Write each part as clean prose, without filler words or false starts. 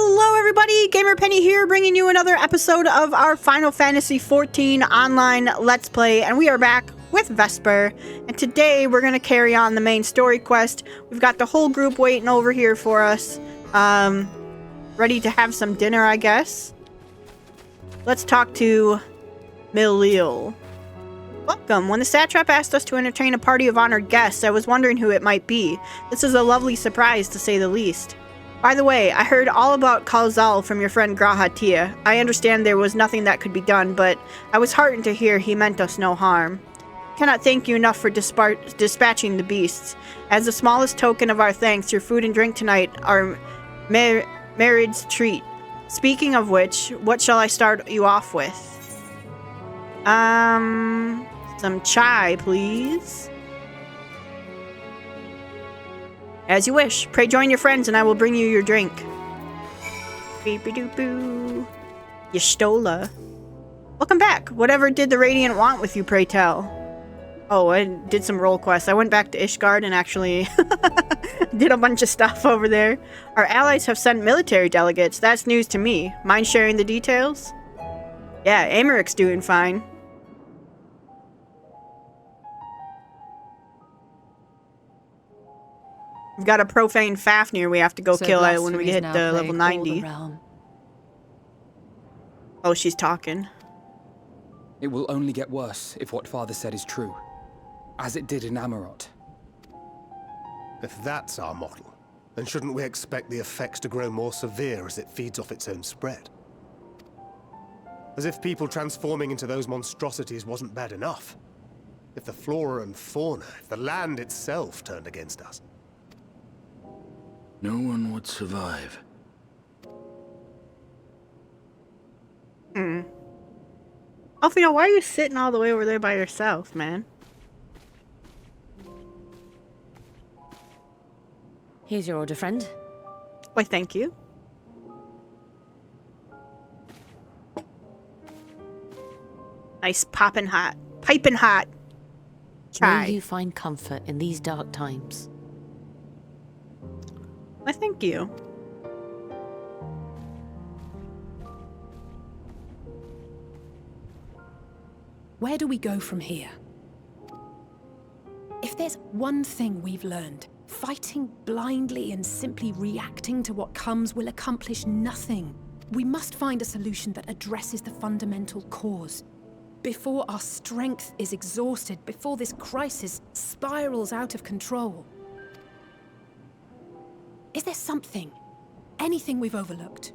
Hello everybody, Gamer Penny here, bringing you another episode of our Final Fantasy XIV online Let's Play, and we are back with Vesper, and today we're going to carry on the main story quest. We've got the whole group waiting over here for us, ready to have some dinner, I guess. Let's talk to Milil. Welcome. When the satrap asked us to entertain a party of honored guests, I was wondering who it might be. This is a lovely surprise, to say the least. By the way, I heard all about Kalzal from your friend Grahatia. I understand there was nothing that could be done, but I was heartened to hear he meant us no harm. Cannot thank you enough for dispatching the beasts. As the smallest token of our thanks, your food and drink tonight are Merid's treat. Speaking of which, what shall I start you off with? Some chai, please. As you wish. Pray join your friends and I will bring you your drink. Beep-a-doop-boo. Y'shtola. Welcome back. Whatever did the Radiant want with you, pray tell? Oh, I did some role quests. I went back to Ishgard and actually did a bunch of stuff over there. Our allies have sent military delegates. That's news to me. Mind sharing the details? Yeah, Amaric's doing fine. We've got a profane Fafnir we have to go kill when we hit the level 90. Oh, she's talking. It will only get worse if what Father said is true. As it did in Amarot. If that's our model, then shouldn't we expect the effects to grow more severe as it feeds off its own spread? As if people transforming into those monstrosities wasn't bad enough. If the flora and fauna, if the land itself turned against us. No one would survive. Alfina, why are you sitting all the way over there by yourself, man? Here's your order, friend. Why, thank you. Nice piping hot chai. May you find comfort in these dark times. Why, thank you. Where do we go from here? If there's one thing we've learned, fighting blindly and simply reacting to what comes will accomplish nothing. We must find a solution that addresses the fundamental cause. Before our strength is exhausted, before this crisis spirals out of control. Is there something, anything we've overlooked?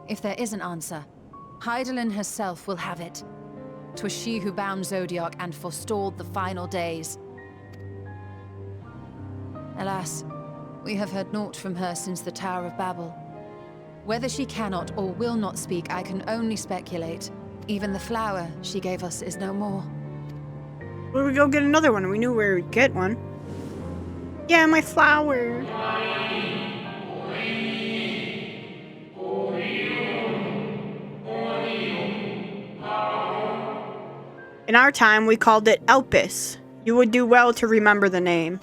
If there is an answer, Hydaelyn herself will have it. 'Twas she who bound Zodiac and forestalled the final days. Alas, we have heard naught from her since the Tower of Babel. Whether she cannot or will not speak, I can only speculate. Even the flower she gave us is no more. Where we go get another one? We knew where we'd get one. Yeah, my flower. In our time, we called it Elpis. You would do well to remember the name.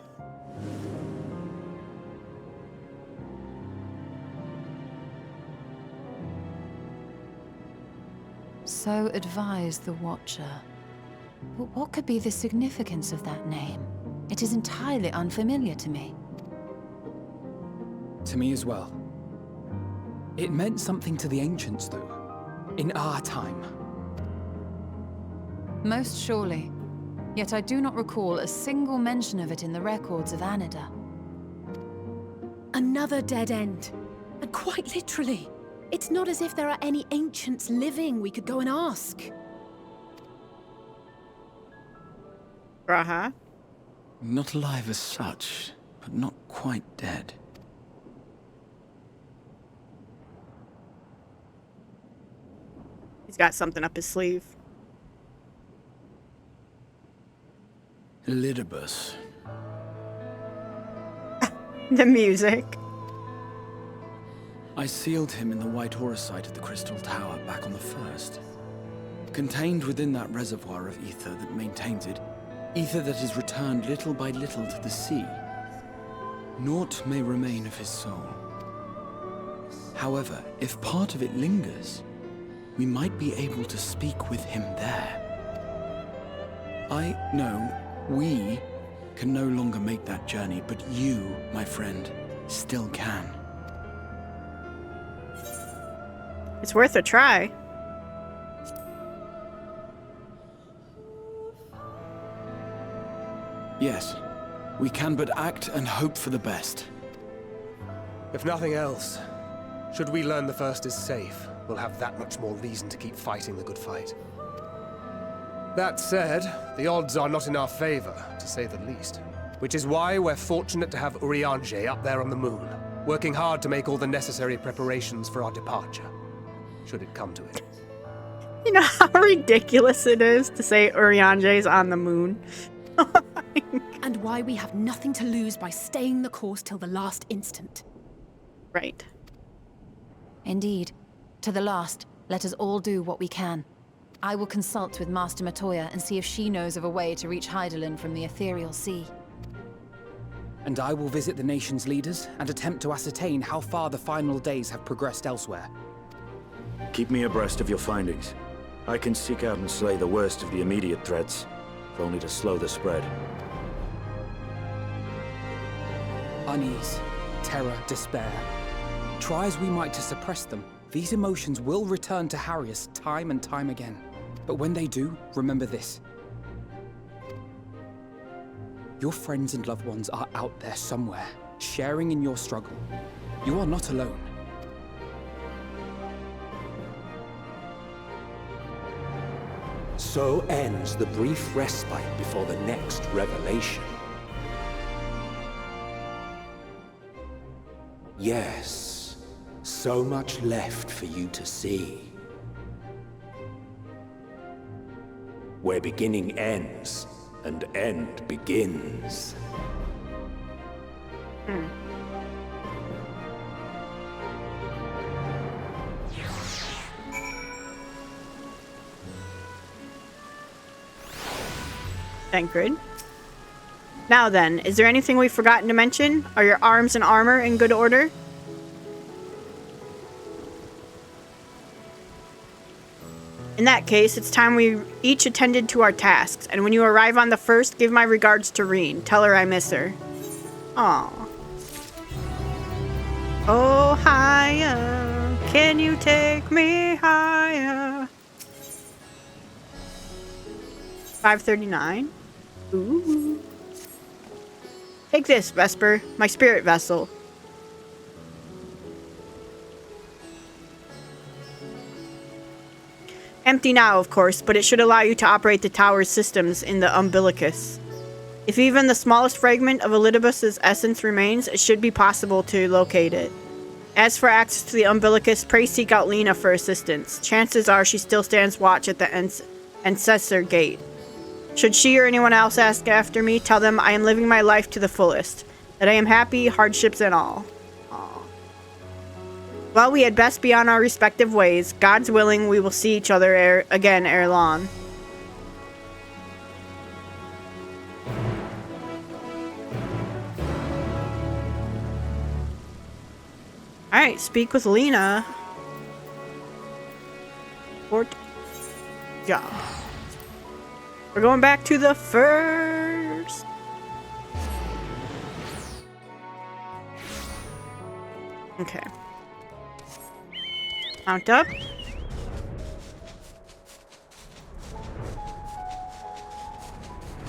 So advised the Watcher. But what could be the significance of that name? It is entirely unfamiliar to me. To me as well. It meant something to the ancients, though. In our time. Most surely. Yet I do not recall a single mention of it in the records of Anida. Another dead end. And quite literally. It's not as if there are any ancients living we could go and ask. Graha. Not alive as such, but not quite dead. He's got something up his sleeve. Elidibus. The music. I sealed him in the white aurosite of the Crystal Tower back on the first. Contained within that reservoir of ether that maintains it, ether that is returned little by little to the sea. Naught may remain of his soul. However, if part of it lingers, we might be able to speak with him there. I know we can no longer make that journey, but you, my friend, still can. It's worth a try. Yes, we can but act and hope for the best. If nothing else, should we learn the First is safe, we'll have that much more reason to keep fighting the good fight. That said, the odds are not in our favor, to say the least. Which is why we're fortunate to have Urianger up there on the moon, working hard to make all the necessary preparations for our departure, should it come to it. You know how ridiculous it is to say Urianger's on the moon? And why we have nothing to lose by staying the course till the last instant. Right. Indeed. To the last, let us all do what we can. I will consult with Master Matoya and see if she knows of a way to reach Hydaelyn from the Ethereal Sea. And I will visit the nation's leaders and attempt to ascertain how far the final days have progressed elsewhere. Keep me abreast of your findings. I can seek out and slay the worst of the immediate threats, if only to slow the spread. Unease, terror, despair. Try as we might to suppress them, these emotions will return to harry us time and time again. But when they do, remember this. Your friends and loved ones are out there somewhere, sharing in your struggle. You are not alone. So ends the brief respite before the next revelation. Yes, so much left for you to see. Where beginning ends, and end begins. Thancred. Now then, is there anything we've forgotten to mention? Are your arms and armor in good order? In that case, it's time we each attended to our tasks, and when you arrive on the first, give my regards to Reen. Tell her I miss her. Aww. Oh, higher, can you take me higher? 539. Ooh. Take this, Vesper, my spirit vessel. Empty now, of course, but it should allow you to operate the tower's systems in the umbilicus. If even the smallest fragment of Elidibus's essence remains, it should be possible to locate it. As for access to the umbilicus, pray seek out Lena for assistance. Chances are she still stands watch at the ancestor gate. Should she or anyone else ask after me, tell them I am living my life to the fullest, that I am happy, hardships and all. Aww. Well, we had best be on our respective ways. God's willing, we will see each other again ere long. Alright, speak with Lena. Port job. We're going back to the first. Okay. Mount up.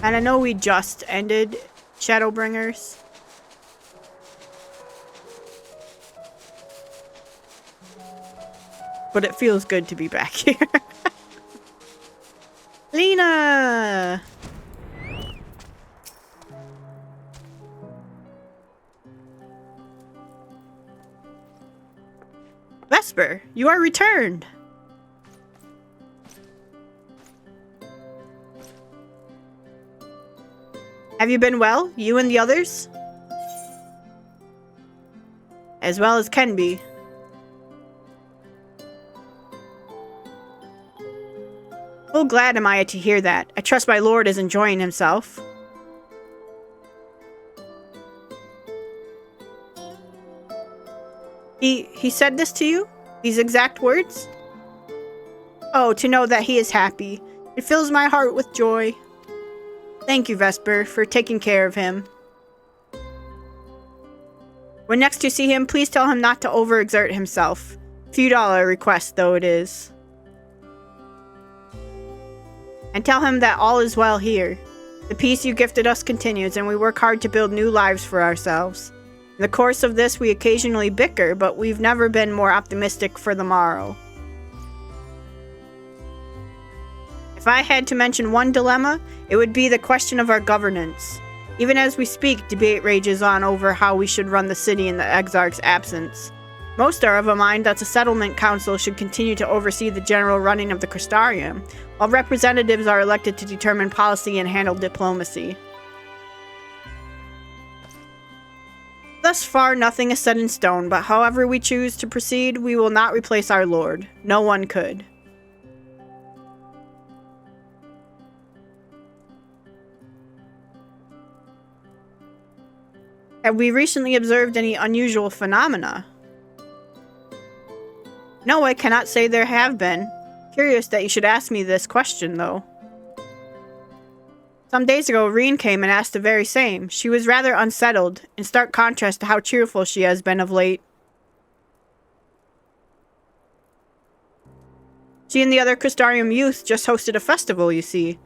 And I know we just ended Shadowbringers. But it feels good to be back here. Lena! Vesper, you are returned. Have you been well, you and the others? As well as can be. Full glad am I to hear that. I trust my lord is enjoying himself. He said this to you? These exact words? Oh, to know that he is happy. It fills my heart with joy. Thank you, Vesper, for taking care of him. When next you see him, please tell him not to overexert himself. Few dollar request, though it is. And tell him that all is well here. The peace you gifted us continues, and we work hard to build new lives for ourselves. In the course of this, we occasionally bicker, but we've never been more optimistic for the morrow. If I had to mention one dilemma, it would be the question of our governance. Even as we speak, debate rages on over how we should run the city in the Exarch's absence. Most are of a mind that the Settlement Council should continue to oversee the general running of the Crystarium, while representatives are elected to determine policy and handle diplomacy. Thus far, nothing is set in stone, but however we choose to proceed, we will not replace our Lord. No one could. Have we recently observed any unusual phenomena? No, I cannot say there have been. Curious that you should ask me this question, though. Some days ago, Reen came and asked the very same. She was rather unsettled, in stark contrast to how cheerful she has been of late. She and the other Crystarium youth just hosted a festival, you see.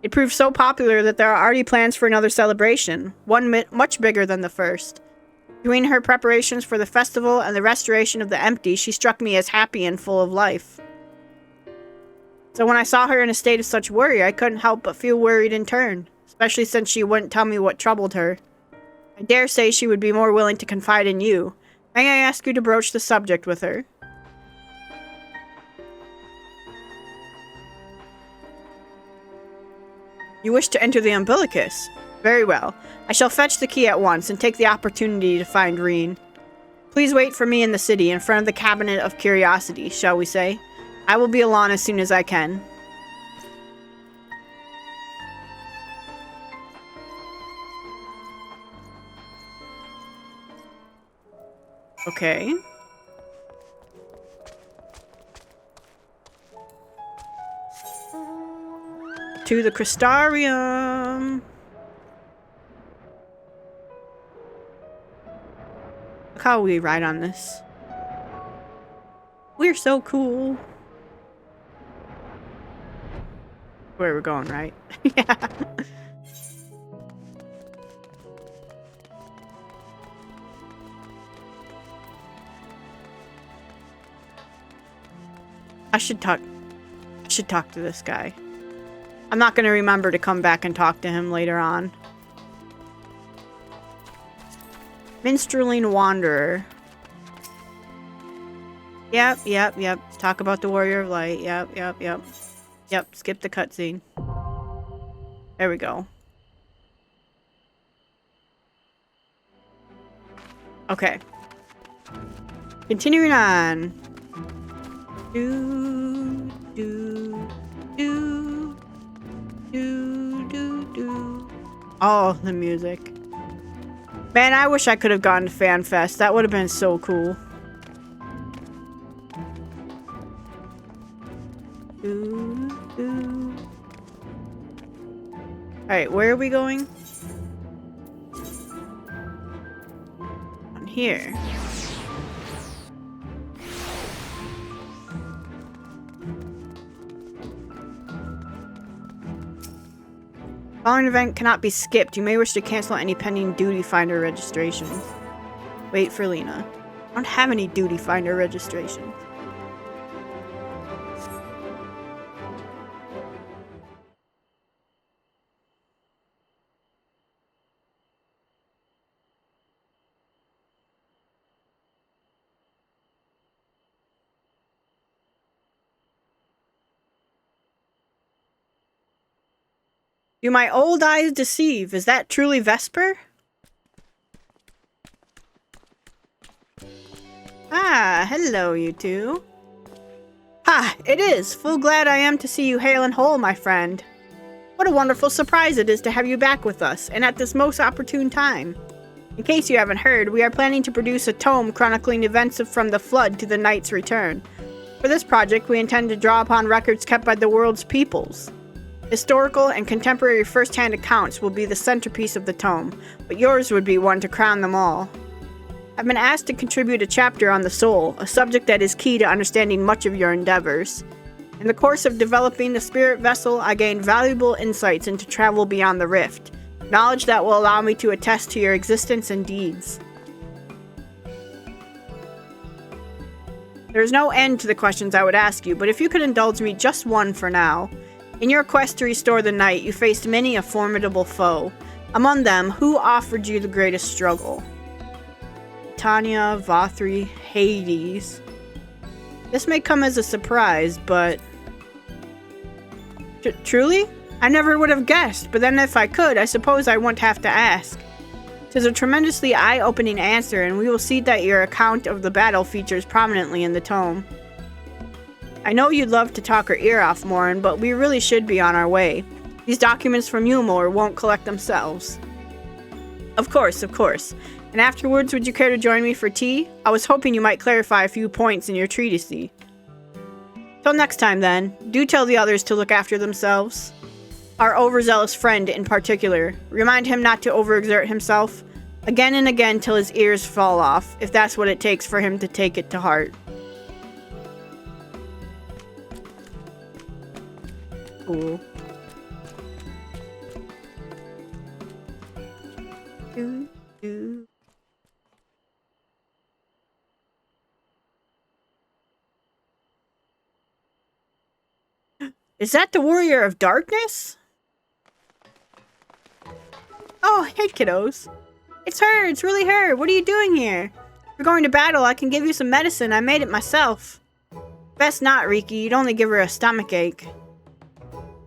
It proved so popular that there are already plans for another celebration, one much bigger than the first. Between her preparations for the festival and the restoration of the empty, she struck me as happy and full of life. So when I saw her in a state of such worry, I couldn't help but feel worried in turn, especially since she wouldn't tell me what troubled her. I dare say she would be more willing to confide in you. May I ask you to broach the subject with her? You wish to enter the umbilicus? Very well. I shall fetch the key at once and take the opportunity to find Reen. Please wait for me in the city, in front of the Cabinet of Curiosity, shall we say? I will be along as soon as I can. Okay. To the Crystarium. Look how we ride on this. We're so cool. Where we're going, right? Yeah. I should talk to this guy. I'm not going to remember to come back and talk to him later on. Minstrelling Wanderer. Yep. Talk about the Warrior of Light. Yep, skip the cutscene. There we go. Okay. Continuing on. Oh, the music. Man, I wish I could have gone to FanFest. That would have been so cool. Alright, where are we going? On here. Following event cannot be skipped. You may wish to cancel any pending Duty Finder registrations. Wait for Lena. I don't have any Duty Finder registrations. Do my old eyes deceive? Is that truly Vesper? Ah, hello, you two. Ha, it is. Full glad I am to see you hale and whole, my friend. What a wonderful surprise it is to have you back with us, and at this most opportune time. In case you haven't heard, we are planning to produce a tome chronicling events from the Flood to the Knight's return. For this project, we intend to draw upon records kept by the world's peoples. Historical and contemporary first-hand accounts will be the centerpiece of the tome, but yours would be one to crown them all. I've been asked to contribute a chapter on the soul, a subject that is key to understanding much of your endeavors. In the course of developing the spirit vessel, I gained valuable insights into travel beyond the rift, knowledge that will allow me to attest to your existence and deeds. There's no end to the questions I would ask you, but if you could indulge me just one for now. In your quest to restore the Knight, you faced many a formidable foe. Among them, who offered you the greatest struggle? Tanya, Vothri, Hades. This may come as a surprise, but... Truly? I never would have guessed, but then if I could, I suppose I wouldn't have to ask. 'Tis a tremendously eye-opening answer, and we will see that your account of the battle features prominently in the tome. I know you'd love to talk her ear off, Morin, but we really should be on our way. These documents from Umor won't collect themselves. Of course. And afterwards, would you care to join me for tea? I was hoping you might clarify a few points in your treatise. Till next time, then, do tell the others to look after themselves. Our overzealous friend in particular. Remind him not to overexert himself, again and again till his ears fall off, if that's what it takes for him to take it to heart. Cool. Is that the Warrior of Darkness? Oh, hey kiddos. It's her, it's really her. What are you doing here? If we're going to battle, I can give you some medicine. I made it myself. Best not, Riki. You'd only give her a stomachache.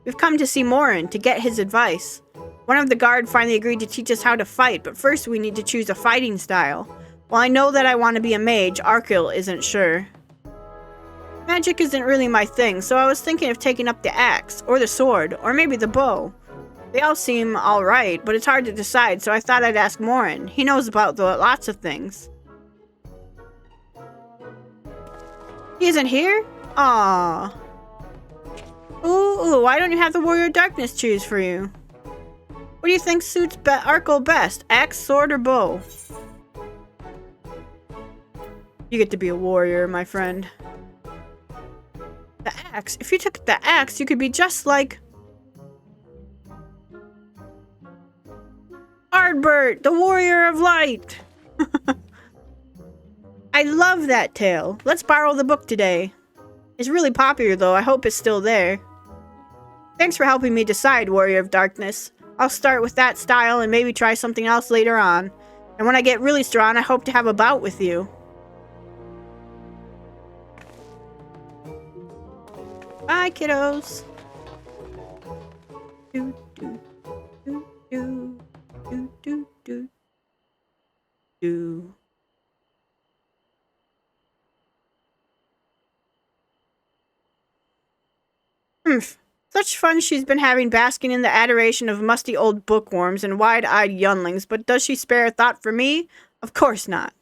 We've come to see Morin, to get his advice. One of the guard finally agreed to teach us how to fight, but first we need to choose a fighting style. While I know that I want to be a mage, Arkil isn't sure. Magic isn't really my thing, so I was thinking of taking up the axe, or the sword, or maybe the bow. They all seem alright, but it's hard to decide, so I thought I'd ask Morin. He knows about lots of things. He isn't here? Aww. Ooh, why don't you have the Warrior of Darkness choose for you? What do you think suits Arkil best? Axe, sword, or bow? You get to be a warrior, my friend. The axe? If you took the axe, you could be just like... Ardbert, the Warrior of Light! I love that tale. Let's borrow the book today. It's really popular, though. I hope it's still there. Thanks for helping me decide, Warrior of Darkness. I'll start with that style and maybe try something else later on. And when I get really strong, I hope to have a bout with you. Bye, kiddos. Do, do, do, do, do, do, do, do. Humph. Such fun she's been having basking in the adoration of musty old bookworms and wide-eyed younglings, but does she spare a thought for me? Of course not.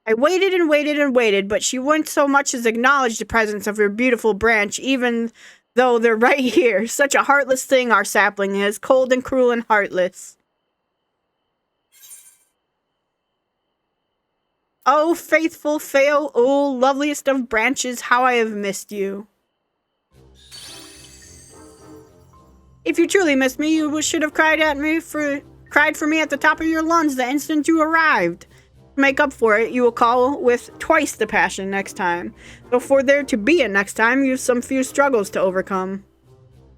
I waited and waited and waited, but she wouldn't so much as acknowledge the presence of her beautiful branch, even though they're right here. Such a heartless thing our sapling is, cold and cruel and heartless. Oh, faithful Feo, oh, loveliest of branches, how I have missed you. If you truly missed me, you should have cried for me at the top of your lungs the instant you arrived. To make up for it, you will call with twice the passion next time. Though for there to be a next time, you have some few struggles to overcome.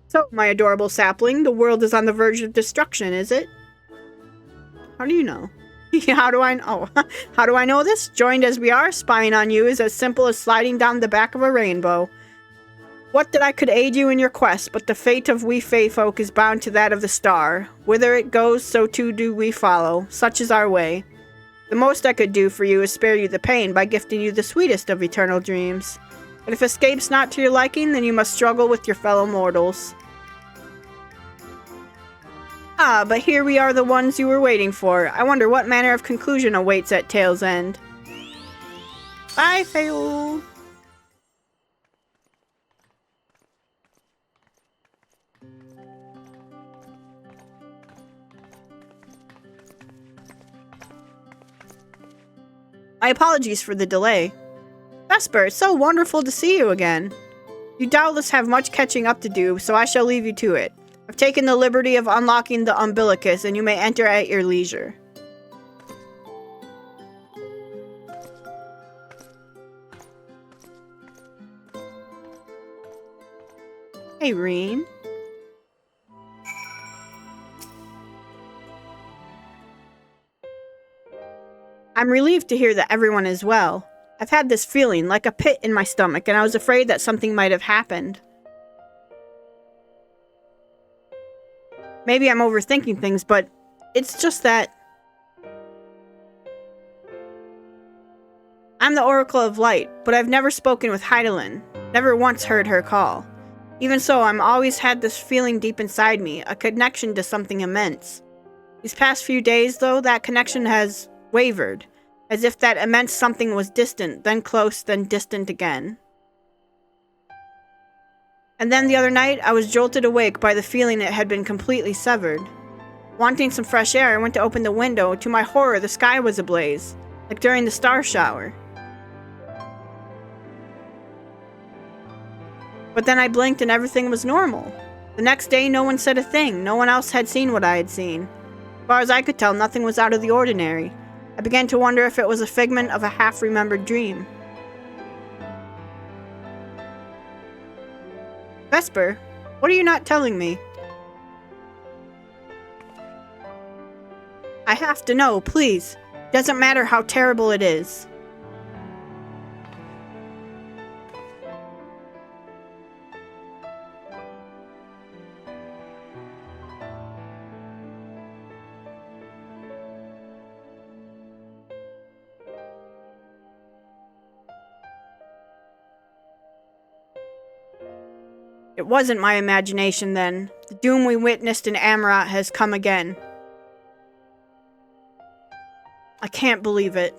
So, my adorable sapling, the world is on the verge of destruction, is it? How do you know? How do I know this? Joined as we are, spying on you is as simple as sliding down the back of a rainbow. What that I could aid you in your quest, but the fate of we Fae folk is bound to that of the star. Whither it goes, so too do we follow. Such is our way. The most I could do for you is spare you the pain by gifting you the sweetest of eternal dreams. But if escape's not to your liking, then you must struggle with your fellow mortals. Ah, but here we are, the ones you were waiting for. I wonder what manner of conclusion awaits at Tale's End. Bye, Fail. My apologies for the delay. Vesper, it's so wonderful to see you again. You doubtless have much catching up to do, so I shall leave you to it. I've taken the liberty of unlocking the umbilicus, and you may enter at your leisure. Hey, Reen. I'm relieved to hear that everyone is well. I've had this feeling, like a pit in my stomach, and I was afraid that something might have happened. Maybe I'm overthinking things, but it's just that... I'm the Oracle of Light, but I've never spoken with Heidelin, never once heard her call. Even so, I'm always had this feeling deep inside me, a connection to something immense. These past few days, though, that connection has wavered, as if that immense something was distant, then close, then distant again. And then the other night, I was jolted awake by the feeling it had been completely severed. Wanting some fresh air, I went to open the window. To my horror, the sky was ablaze, like during the star shower. But then I blinked and everything was normal. The next day, no one said a thing. No one else had seen what I had seen. As far as I could tell, nothing was out of the ordinary. I began to wonder if it was a figment of a half-remembered dream. Vesper, what are you not telling me? I have to know, please. Doesn't matter how terrible it is. It wasn't my imagination then. The doom we witnessed in Amarat has come again. I can't believe it.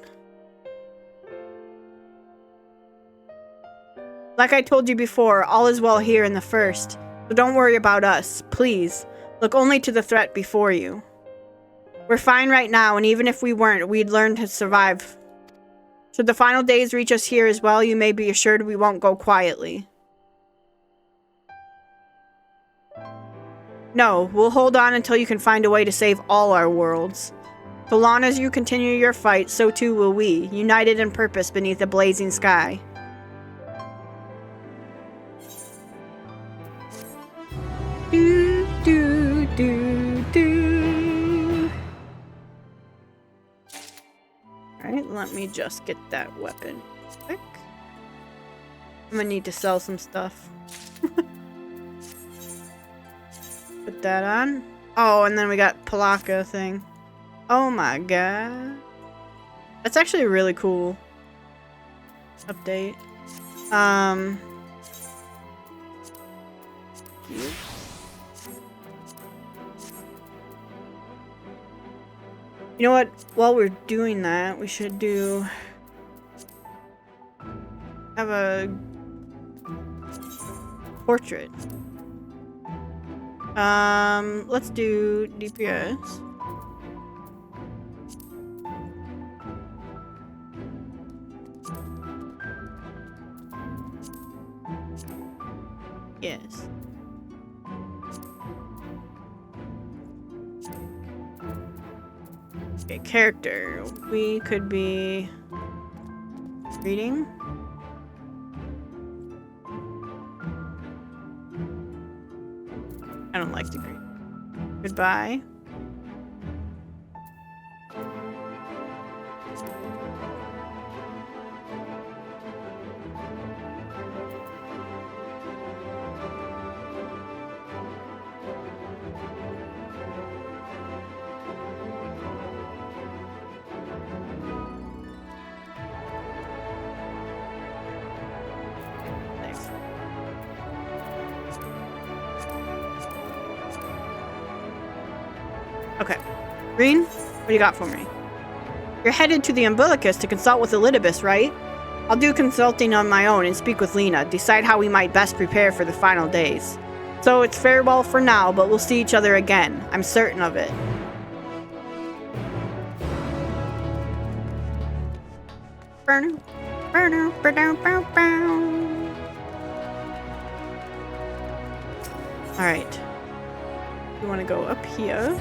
Like I told you before, all is well here in the First. So don't worry about us, please. Look only to the threat before you. We're fine right now, and even if we weren't, we'd learn to survive. Should the final days reach us here as well, you may be assured we won't go quietly. No, we'll hold on until you can find a way to save all our worlds. So long as you continue your fight, so too will we, united in purpose beneath a blazing sky. Do, do, do, do. Alright, let me just get that weapon quick. I'm gonna need to sell some stuff. Put that on. Oh, and then we got Palaka thing. Oh my god. That's actually really cool. Update. You know what? While we're doing that, we should have a portrait. Let's do DPS. Yes. Okay, character. We could be reading. I don't like to greet. Goodbye. Okay. Green, what do you got for me? You're headed to the umbilicus to consult with Elpis, right? I'll do consulting on my own and speak with Lena, decide how we might best prepare for the final days. So it's farewell for now, but we'll see each other again. I'm certain of it. Alright. We want to go up here.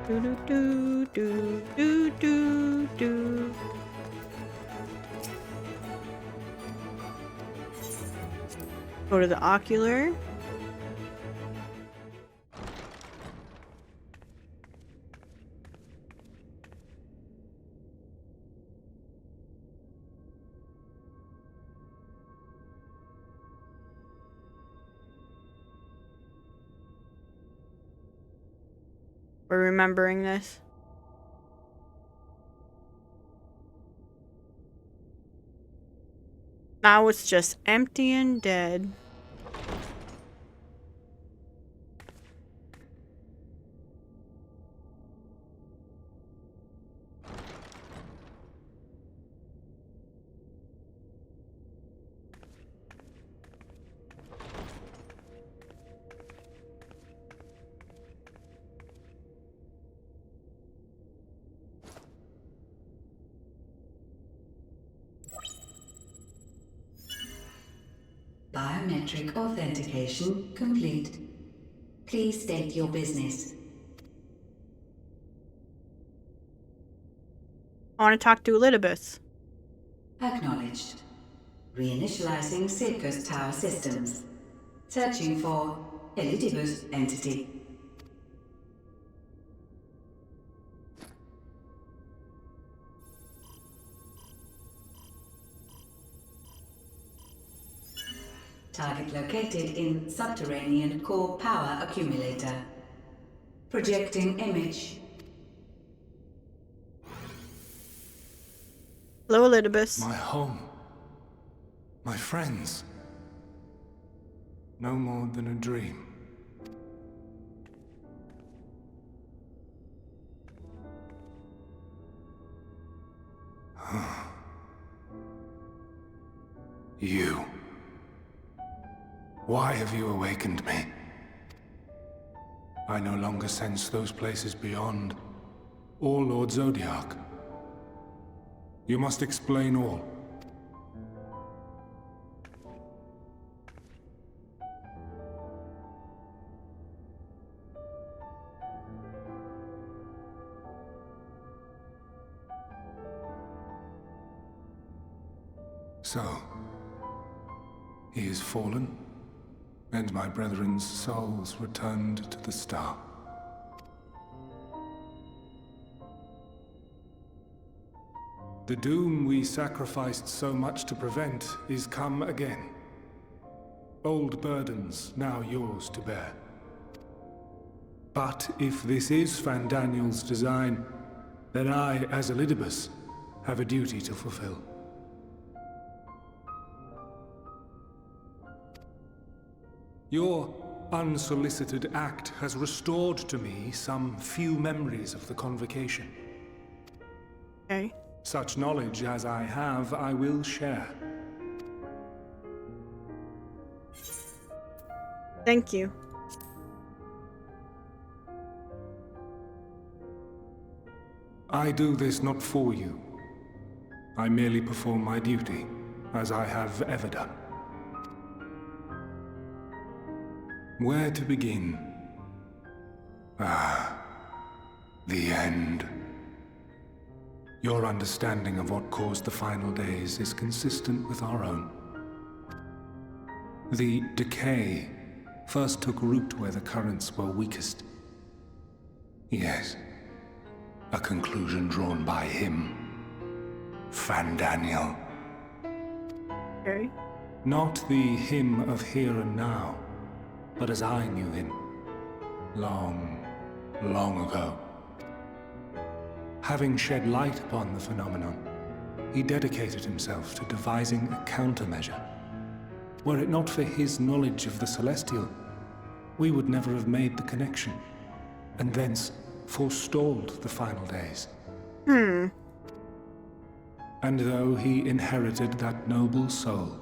Do do do do do do. Go to the ocular. We're remembering this. Now it's just empty and dead. Biometric authentication complete. Please state your business. I want to talk to Elpis. Acknowledged. Reinitializing Circus Tower systems. Searching for Elpis entity. Target located in subterranean core power accumulator. Projecting image. Hello, Elpis. My home. My friends. No more than a dream. You. Why have you awakened me? I no longer sense those places beyond, or Lord Zodiac. You must explain all. So, he is fallen? And my brethren's souls returned to the star. The doom we sacrificed so much to prevent is come again. Old burdens now yours to bear. But if this is Fandaniel's design, then I, as Elpis, have a duty to fulfill. Your unsolicited act has restored to me some few memories of the convocation. Okay. Such knowledge as I have, I will share. Thank you. I do this not for you. I merely perform my duty, as I have ever done. Where to begin? Ah, the end. Your understanding of what caused the final days is consistent with our own. The decay first took root where the currents were weakest. Yes, a conclusion drawn by him, Fandaniel. Okay. Not the him of here and now, but as I knew him, long, long ago. Having shed light upon the phenomenon, he dedicated himself to devising a countermeasure. Were it not for his knowledge of the Celestial, we would never have made the connection, and thence forestalled the final days. And though he inherited that noble soul,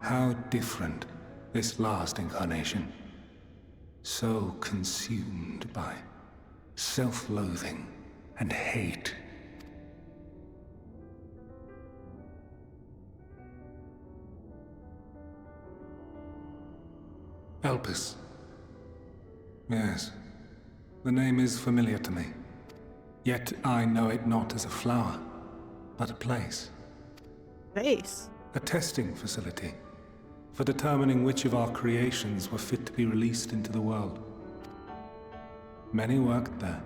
how different this last incarnation, so consumed by self-loathing and hate. Elpis. Yes, the name is familiar to me. Yet I know it not as a flower, but a place. Place? A testing facility for determining which of our creations were fit to be released into the world. Many worked there,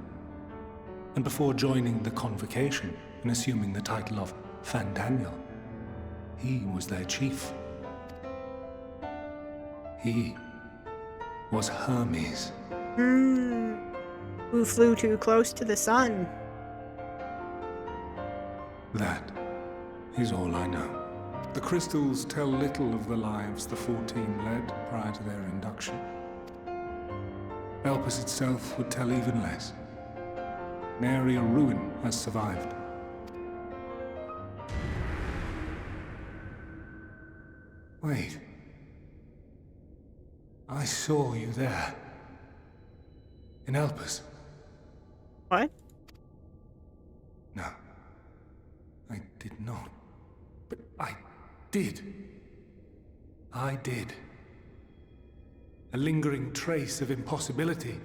and before joining the convocation and assuming the title of Fandaniel, he was their chief. He was Hermes. Who flew too close to the sun. That is all I know. The crystals tell little of the lives the 14 led prior to their induction. Elpis itself would tell even less. Nary a ruin has survived. Wait. I saw you there. In Elpis. What? No. I did not. But I did. I did. A lingering trace of impossibility.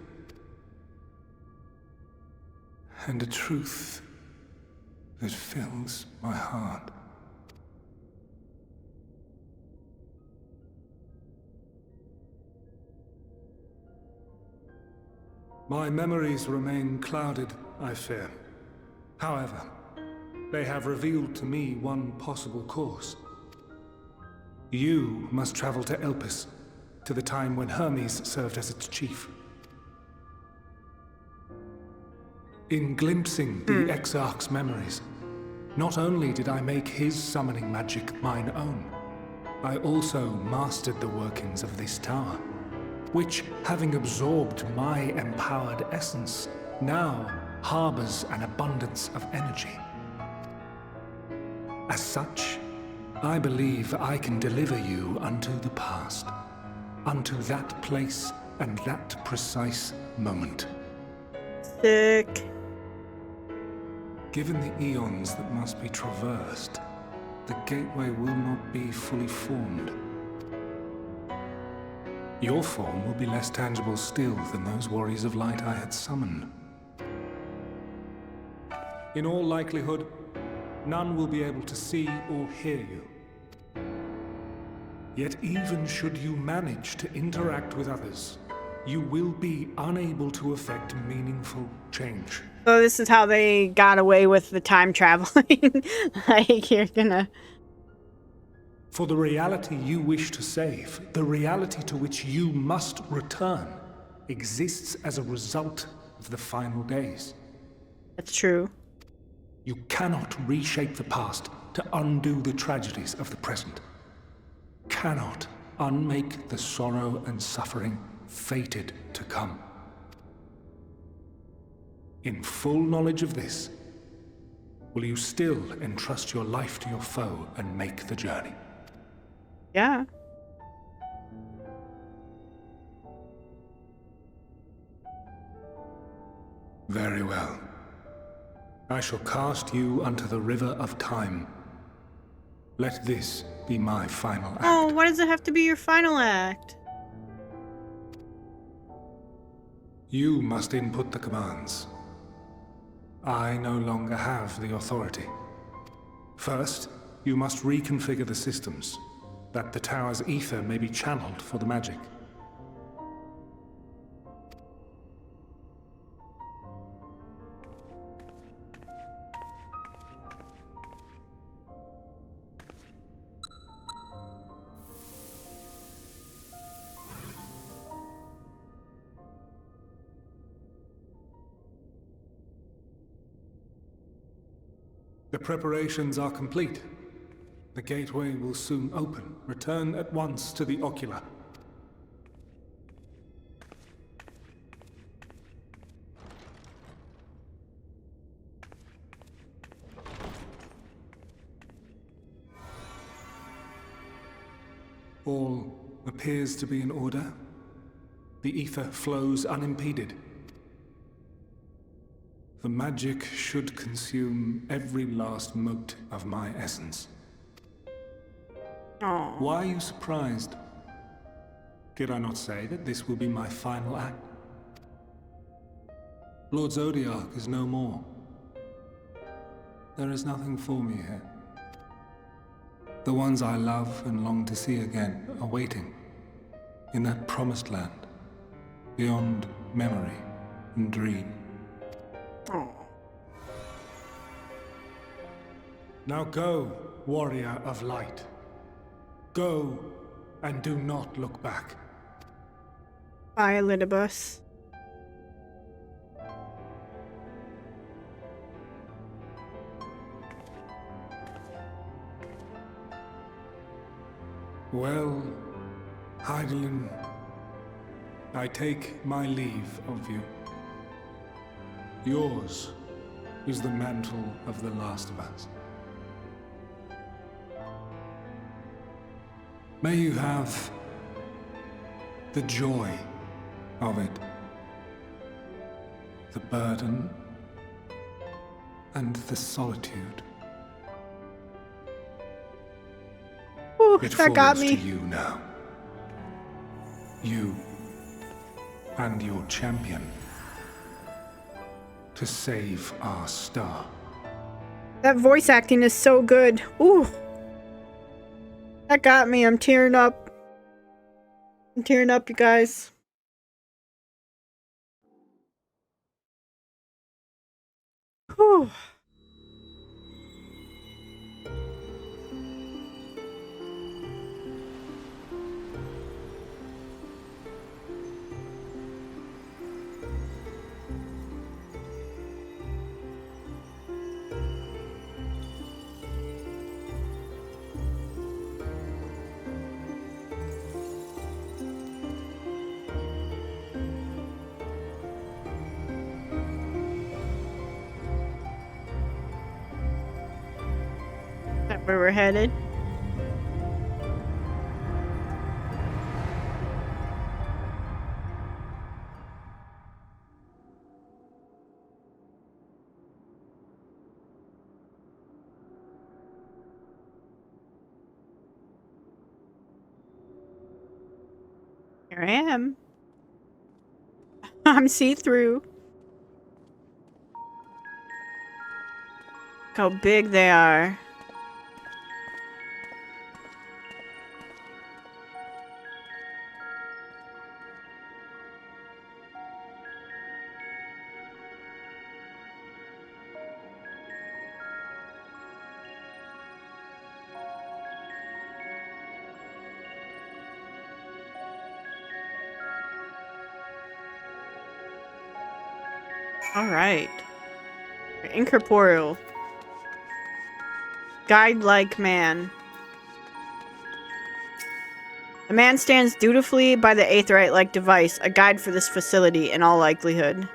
And a truth that fills my heart. My memories remain clouded, I fear. However, they have revealed to me one possible course. You must travel to Elpis, to the time when Hermes served as its chief. In glimpsing the Exarch's memories, not only did I make his summoning magic mine own, I also mastered the workings of this tower, which, having absorbed my empowered essence, now harbors an abundance of energy. As such, I believe I can deliver you unto the past, unto that place and that precise moment. Sick. Given the eons that must be traversed, the gateway will not be fully formed. Your form will be less tangible still than those warriors of light I had summoned. In all likelihood, none will be able to see or hear you. Yet even should you manage to interact with others, you will be unable to effect meaningful change. So this is how they got away with the time traveling. Like, you're gonna... For the reality you wish to save, the reality to which you must return, exists as a result of the final days. That's true. You cannot reshape the past to undo the tragedies of the present. Cannot unmake the sorrow and suffering fated to come. In full knowledge of this, will you still entrust your life to your foe and make the journey? Yeah. Very well. I shall cast you unto the river of time. Let this be my final act. Oh, why does it have to be your final act? You must input the commands. I no longer have the authority. First, you must reconfigure the systems, that the tower's ether may be channeled for the magic. The preparations are complete. The gateway will soon open. Return at once to the ocular. All appears to be in order. The ether flows unimpeded. The magic should consume every last mote of my essence. Aww. Why are you surprised? Did I not say that this will be my final act? Lord Zodiac is no more. There is nothing for me here. The ones I love and long to see again are waiting in that promised land, beyond memory and dream. Aww. Now go, warrior of light. Go, and do not look back. Bye, Elidibus. Well, Heidelin, I take my leave of you. Yours is the mantle of the last of us. May you have the joy of it, the burden, and the solitude. Ooh, It that got falls me. to you now. You and your champion to save our star. That voice acting is so good. Ooh. That got me. I'm tearing up. I'm tearing up, you guys. Whew. That where we're headed. Here I am. I'm see-through. Look how big they are. Alright. Incorporeal. Guide-like man. The man stands dutifully by the Aetheryte-like device, a guide for this facility in all likelihood.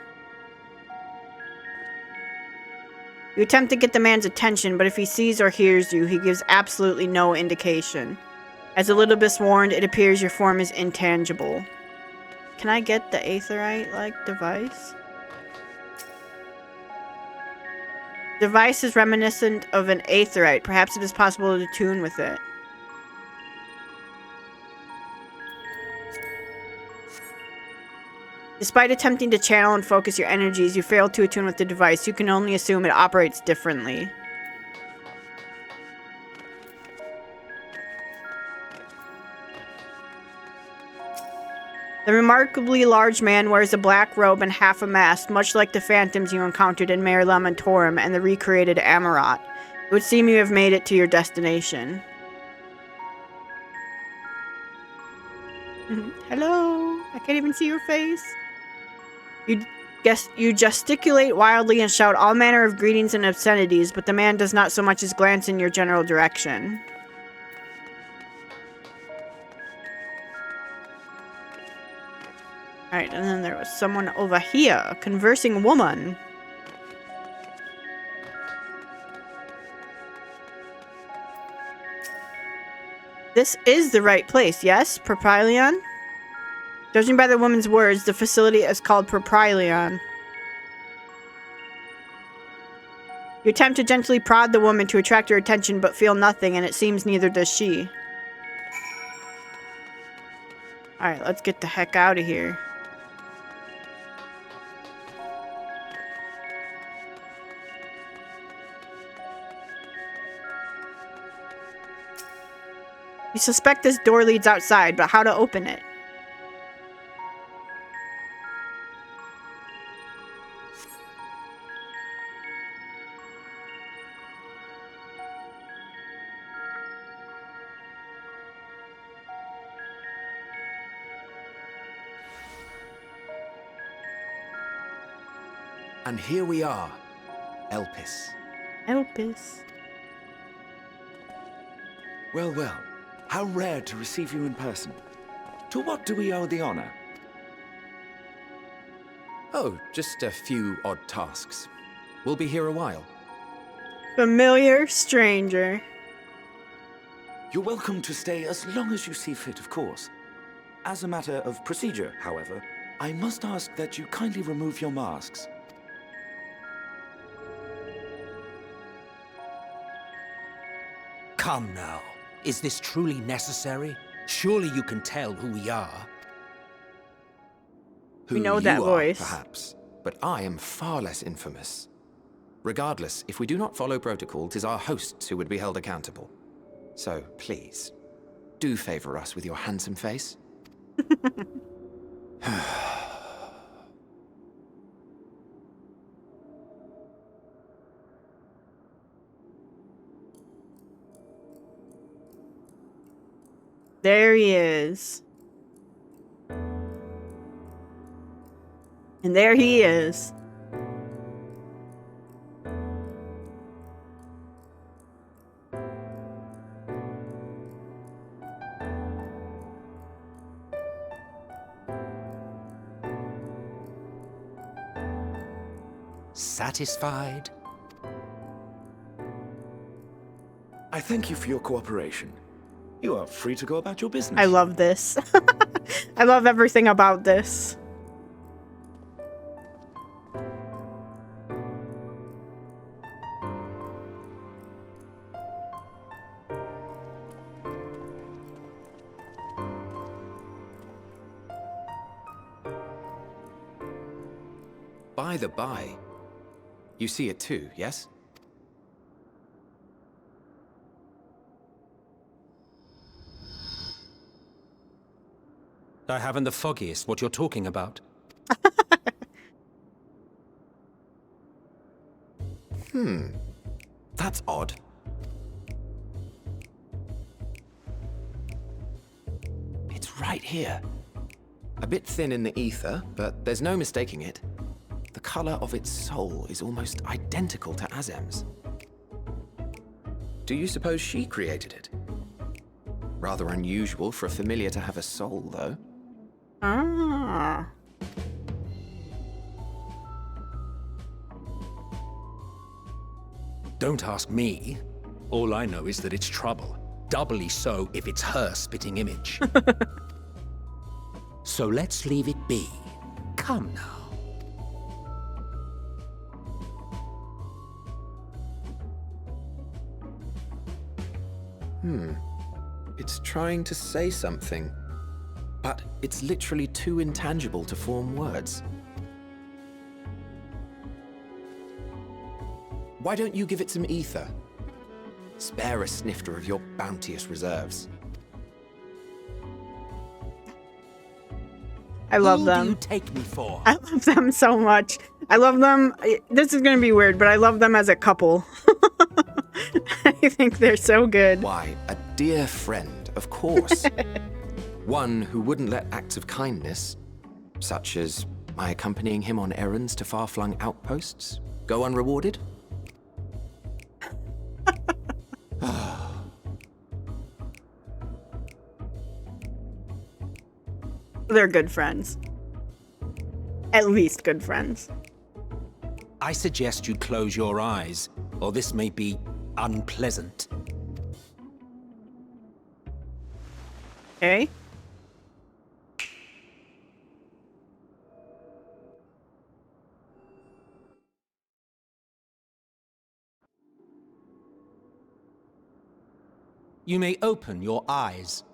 You attempt to get the man's attention, but if he sees or hears you, he gives absolutely no indication. As Elidibus warned, it appears your form is intangible. Can I get the Aetheryte-like device? Device is reminiscent of an Aetheryte. Perhaps it is possible to tune with it. Despite attempting to channel and focus your energies, you fail to attune with the device. You can only assume it operates differently. The remarkably large man wears a black robe and half a mask, much like the phantoms you encountered in Mare Lamentorum and the recreated Amarat. It would seem you have made it to your destination. Hello? I can't even see your face. Guess you gesticulate wildly and shout all manner of greetings and obscenities, but the man does not so much as glance in your general direction. Alright, and then there was someone over here, a conversing woman. This is the right place, yes? Propylion? Judging by the woman's words, the facility is called Propylion. You attempt to gently prod the woman to attract her attention, but feel nothing, and it seems neither does she. Alright, let's get the heck out of here. You suspect this door leads outside, but how to open it? And here we are, Elpis. Elpis. Well, well. How rare to receive you in person. To what do we owe the honor? Oh, just a few odd tasks. We'll be here a while. Familiar stranger. You're welcome to stay as long as you see fit, of course. As a matter of procedure, however, I must ask that you kindly remove your masks. Come now. Is this truly necessary? Surely you can tell who we are. We know that voice. Perhaps, but I am far less infamous. Regardless, if we do not follow protocol, 'tis our hosts who would be held accountable. So, please, do favor us with your handsome face. There he is. And there he is. Satisfied? I thank you for your cooperation. You are free to go about your business. I love this. I love everything about this. By the by, you see it too, yes? I haven't the foggiest what you're talking about. That's odd. It's right here. A bit thin in the ether, but there's no mistaking it. The color of its soul is almost identical to Azem's. Do you suppose she created it? Rather unusual for a familiar to have a soul, though. Ah. Don't ask me. All I know is that it's trouble. Doubly so if it's her spitting image. So let's leave it be. Come now. It's trying to say something, but it's literally too intangible to form words. Why don't you give it some ether? Spare a snifter of your bounteous reserves. I love Who them. do you take me for? I love them so much. I love them. This is going to be weird, but I love them as a couple. I think they're so good. Why, a dear friend, of course. One who wouldn't let acts of kindness, such as My accompanying him on errands to far-flung outposts go unrewarded? They're good friends. At least good friends. I suggest you close your eyes, or this may be unpleasant. Okay. You may open your eyes.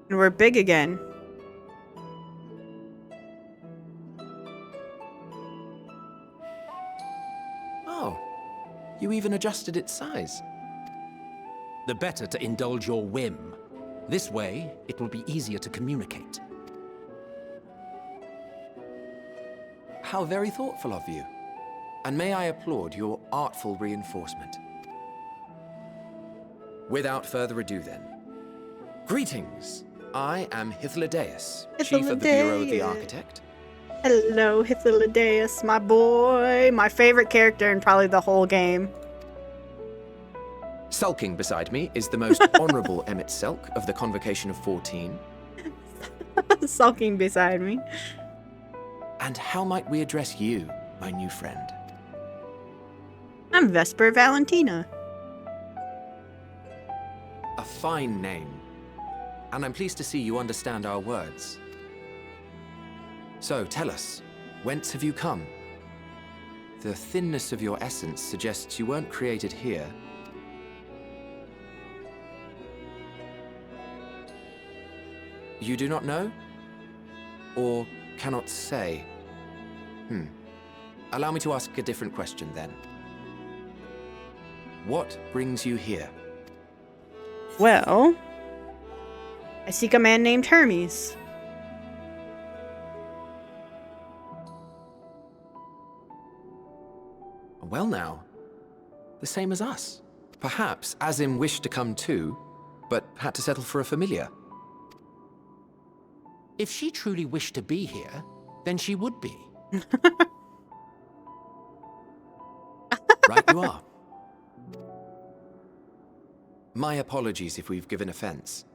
And we're big again. Oh, you even adjusted its size. The better to indulge your whim. This way, it will be easier to communicate. How very thoughtful of you. And may I applaud your artful reinforcement. Without further ado then. Greetings! I am Hythlodaeus, Chief of the Bureau of the Architect. Hello, Hythlodaeus, my boy. My favorite character in probably the whole game. Sulking beside me is the most honorable Emmett Selk of the Convocation of 14. Sulking beside me. And how might we address you, my new friend? I'm Vesper Valentina. A fine name. And I'm pleased to see you understand our words. So, tell us, whence have you come? The thinness of your essence suggests you weren't created here. You do not know? Or cannot say? Allow me to ask a different question then. What brings you here? Well, I seek a man named Hermes. Well now, the same as us. Perhaps Azim wished to come too, but had to settle for a familiar. If she truly wished to be here, then she would be. Right you are. My apologies if we've given offense.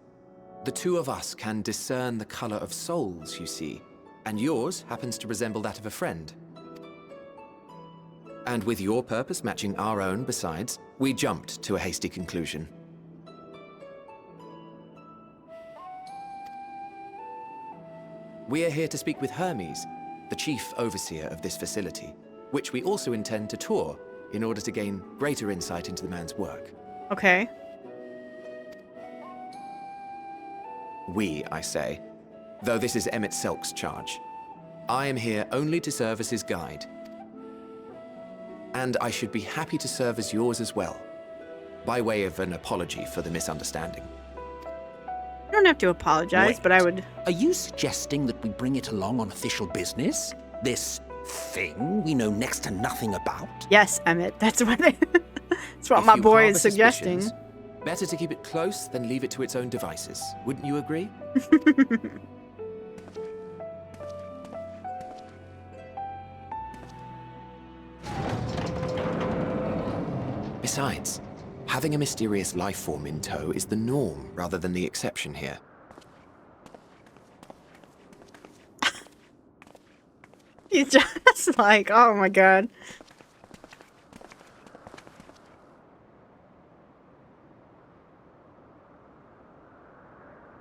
The two of us can discern the color of souls, you see, and yours happens to resemble that of a friend. And with your purpose matching our own besides, we jumped to a hasty conclusion. We are here to speak with Hermes, the chief overseer of this facility, which we also intend to tour in order to gain greater insight into the man's work. Okay. We, I say, though this is Emmett Selk's charge. I am here only to serve as his guide. And I should be happy to serve as yours as well, by way of an apology for the misunderstanding. You don't have to apologize, Wait. but I would... Are you suggesting that we bring it along on official business? This thing we know next to nothing about? Yes, Emmett, that's what that's what If my you boy harbor is suggesting. suspicions, better to keep it close than leave it to its own devices. Wouldn't you agree? Besides, having a mysterious life form in tow is the norm rather than the exception here. He's just like, oh my god.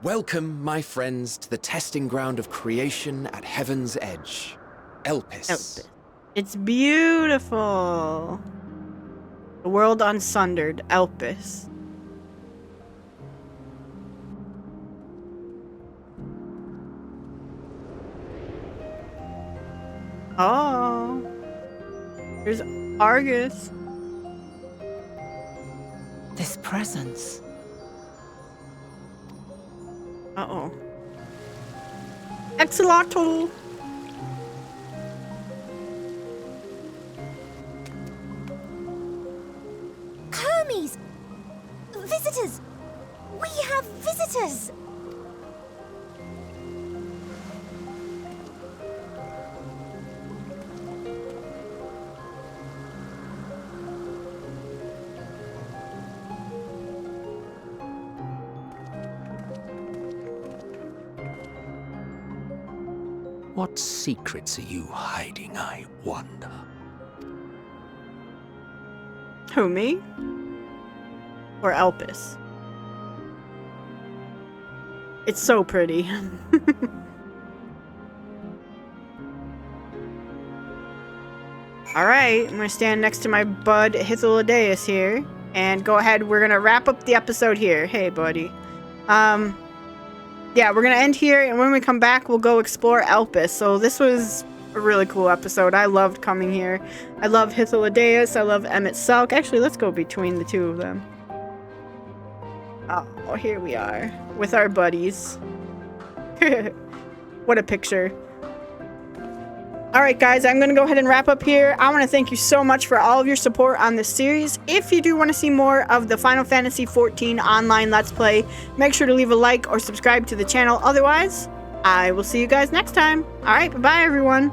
Welcome, my friends, to the testing ground of creation at Heaven's Edge. Elpis. Elpis. It's beautiful. The world unsundered, Elpis. Oh. There's Argus. This presence. Uh-oh. Exolotl. visitors! We have visitors! What secrets are you hiding, I wonder? Who, me? Or Elpis? It's so pretty. Alright, I'm gonna stand next to my bud Hythlodaeus here. And go ahead, we're gonna wrap up the episode here. Hey, buddy. Yeah, we're gonna end here, and when we come back, we'll go explore Elpis. So this was a really cool episode. I loved coming here. I love Hythlodaeus. I love Emmett Selk. Actually, let's go between the two of them. Oh, here we are with our buddies. What a picture. Alright guys, I'm going to go ahead and wrap up here. I want to thank you so much for all of your support on this series. If you do want to see more of the Final Fantasy XIV online Let's Play, make sure to leave a like or subscribe to the channel. Otherwise, I will see you guys next time. Alright, bye-bye everyone.